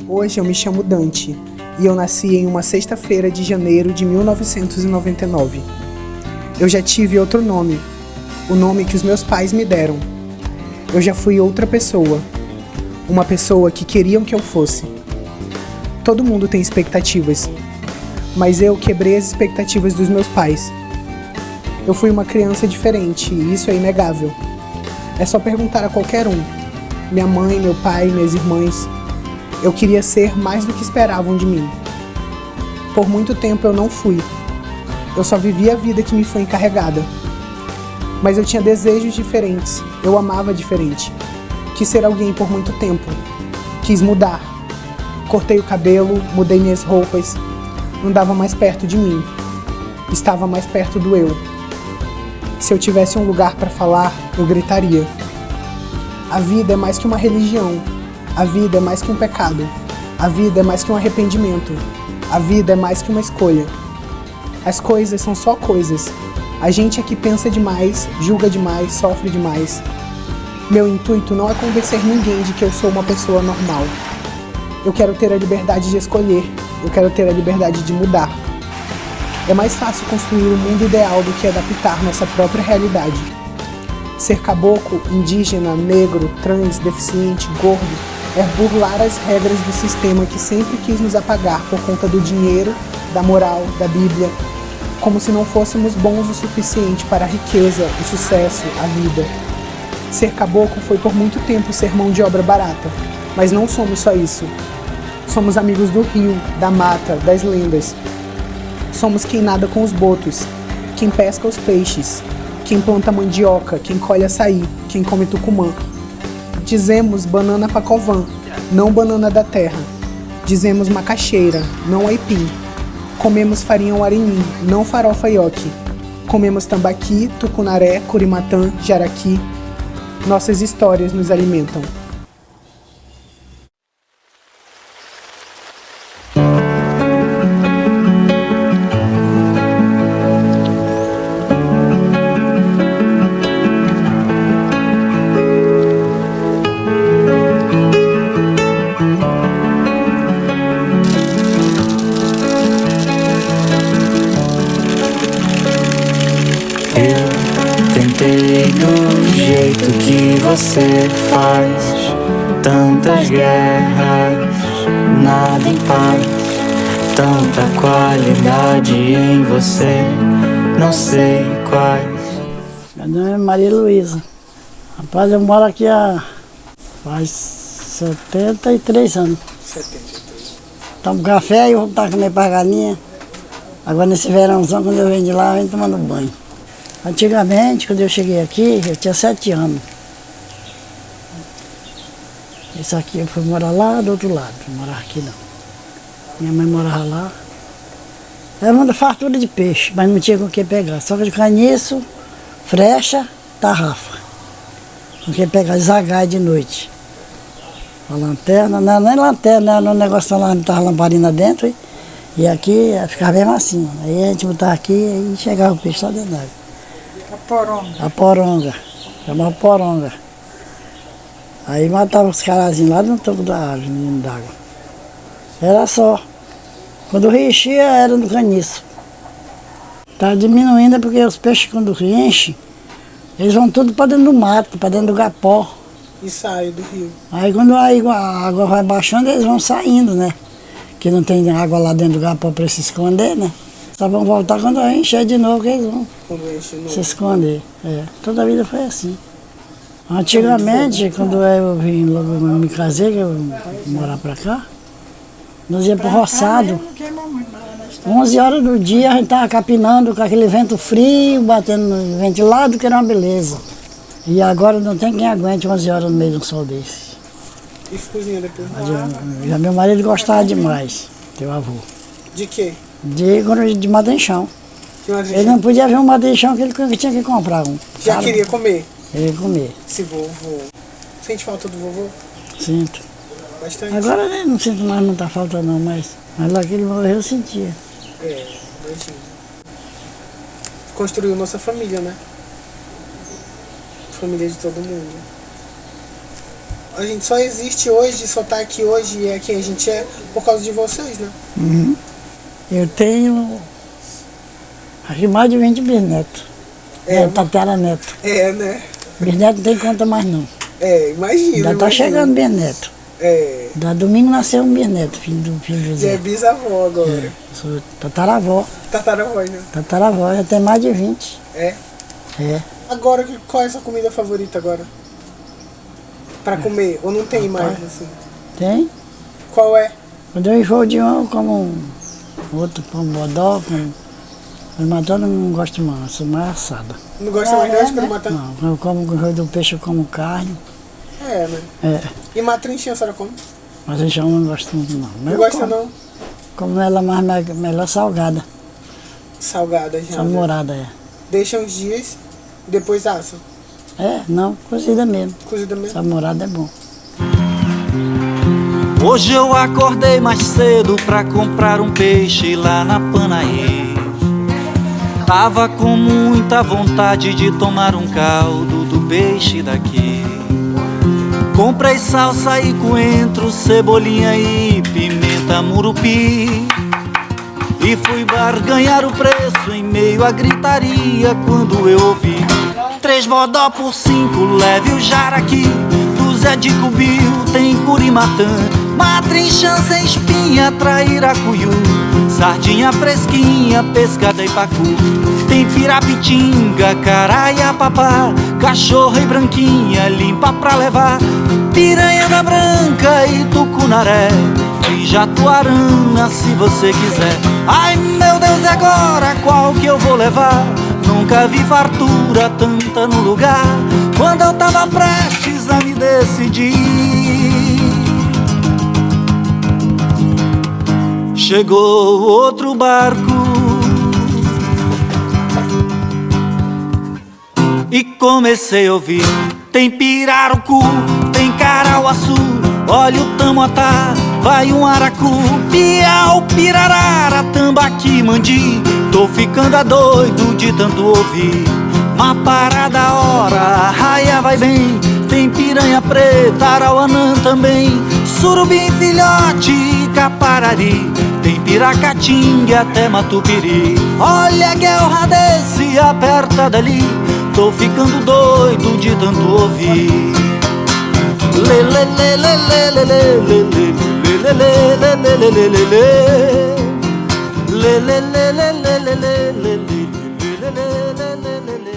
Hoje eu me chamo Dante e eu nasci em uma sexta-feira de janeiro de 1999. Eu já tive outro nome, o nome que os meus pais me deram. Eu já fui outra pessoa, uma pessoa que queriam que eu fosse. Todo mundo tem expectativas, mas eu quebrei as expectativas dos meus pais. Eu fui uma criança diferente e isso é inegável. É só perguntar a qualquer um. Minha mãe, meu pai, minhas irmãs. Eu queria ser mais do que esperavam de mim. Por muito tempo eu não fui. Eu só vivi a vida que me foi encarregada. Mas eu tinha desejos diferentes. Eu amava diferente. Quis ser alguém por muito tempo. Quis mudar. Cortei o cabelo, mudei minhas roupas. Andava mais perto de mim. Estava mais perto do eu. Se eu tivesse um lugar para falar, eu gritaria. A vida é mais que uma religião. A vida é mais que um pecado. A vida é mais que um arrependimento. A vida é mais que uma escolha. As coisas são só coisas. A gente é que pensa demais, julga demais, sofre demais. Meu intuito não é convencer ninguém de que eu sou uma pessoa normal. Eu quero ter a liberdade de escolher. Eu quero ter a liberdade de mudar. É mais fácil construir um mundo ideal do que adaptar nossa própria realidade. Ser caboclo, indígena, negro, trans, deficiente, gordo, é burlar as regras do sistema que sempre quis nos apagar por conta do dinheiro, da moral, da Bíblia, como se não fôssemos bons o suficiente para a riqueza, o sucesso, a vida. Ser caboclo foi por muito tempo ser mão de obra barata, mas não somos só isso. Somos amigos do rio, da mata, das lendas. Somos quem nada com os botos, quem pesca os peixes, quem planta mandioca, quem colhe açaí, quem come tucumã. Dizemos banana pacovã, não banana da terra. Dizemos macaxeira, não aipim. Comemos farinha warini, não farofa ioki. Comemos tambaqui, tucunaré, curimatã, jaraqui. Nossas histórias nos alimentam. Tentei do jeito que você faz, tantas guerras, nada em paz, tanta qualidade em você, não sei quais. Meu nome é Maria Luísa. Rapaz, eu moro aqui faz 73 anos. 73. Tomo café e vou botar comer para galinha. Agora nesse verãozão, quando eu venho de lá, eu venho tomando banho. Antigamente, quando eu cheguei aqui, eu tinha 7 anos. Isso aqui eu fui morar lá do outro lado, não morava aqui não. Minha mãe morava lá. Era uma fartura de peixe, mas não tinha com o que pegar. Só que de caniço, frecha, tarrafa. Com o que pegar, zagaia de noite. A lanterna, não era nem lanterna, era um negócio lá, não estava lamparina dentro. E aqui ficava mesmo assim. Aí a gente botava aqui e chegava o peixe lá dentro d'água. A poronga. Chamava poronga. Aí matava os carazinhos lá no topo da árvore, menino d'água. Era só. Quando o rio enchia, era no caniço. Tá diminuindo porque os peixes, quando o rio enche, eles vão tudo para dentro do mato, para dentro do gapó. E sai do rio. Aí quando a água vai baixando, eles vão saindo, né? Que não tem água lá dentro do gapó para se esconder, né? Só vão voltar quando encher de novo, que eles vão se esconder. É, toda a vida foi assim. Antigamente, quando eu vim, logo me casei, que eu morar para cá, nós íamos pro roçado. 11 horas do dia a gente estava capinando com aquele vento frio, batendo no ventilado, que era uma beleza. E agora não tem quem aguente 11 horas no meio de um sol desse. E cozinha depois? Já meu marido gostava demais, teu avô. De quê? De madeixão. Ele não podia ver um madeixão que ele tinha que comprar um. Já queria comer? Ele ia comer. Esse vovô. Sente falta do vovô? Sinto. Bastante? Agora eu não sinto mais muita falta não, mas lá que ele morreu eu sentia. É, imagina. Construiu nossa família, né? Família de todo mundo. A gente só existe hoje, só tá aqui hoje e é quem a gente é por causa de vocês, né? Uhum. Eu tenho acho que mais de 20 bisnetos. Tataraneto. É, né? Bisneto não tem conta mais não. Imagina. Ainda tá chegando bisneto. Da domingo nasceu um bisneto, filho do Já Zé. é bisavó agora. Sou tataravó. Tataravó, né? Tataravó, já tem mais de 20. É? É. Agora, qual é a sua comida favorita agora? Pra comer? Ou não tem mais, assim? Tem? Qual é? Quando eu enjoo de um, eu como outro pão bodó, mas matando eu não gosto mais, sou mais assada. Não gosta mais não de comer matando? Não, quando eu como com o do peixe, eu como carne. Né? E matrinchinha a senhora come? Mas eu já não gosto muito não. Não gosta não? Como ela mais melhor salgada. Salgada já. Salmourada, Deixa uns dias e depois assam? Não, cozida mesmo. Cozida mesmo? Salmourada é bom. Hoje eu acordei mais cedo pra comprar um peixe lá na Panaí. Tava com muita vontade de tomar um caldo do peixe daqui. Comprei salsa e coentro, cebolinha e pimenta murupi. E fui barganhar o preço em meio à gritaria quando eu ouvi 3 bodó por 5, leve o jaraqui. Do Zé de Cubil tem curimatã, matrinchã sem espinha, trairacuiú, sardinha fresquinha, pescada e pacu. Tem pirapitinga, caraia, papá, cachorra e branquinha, limpa pra levar. Piranha da branca e tucunaré, e jatuarana se você quiser. Ai meu Deus, agora qual que eu vou levar? Nunca vi fartura tanta no lugar. Quando eu tava prestes a me decidir, chegou outro barco e comecei a ouvir. Tem pirarucu, tem carauaçu, olha o tamoatá, vai um aracu, piau, pirarara, tambaqui, mandi. Tô ficando doido de tanto ouvir. Uma parada a hora, a raia vai bem. Tem piranha preta, arauanã também, surubim, filhote, caparari. Tem piracatinga até matupiri. Olha a guerra desse, aperta dali. Tô ficando doido de tanto ouvir. Lê, lê, lê, lê, lê, lê, lê, lê, lê, lê, lê, lê, lê, lê, lê, lê. Lê, lê, lê, lê, lê, lê, lê, lê, lê, lê, lê, lê, lê, lê, lê.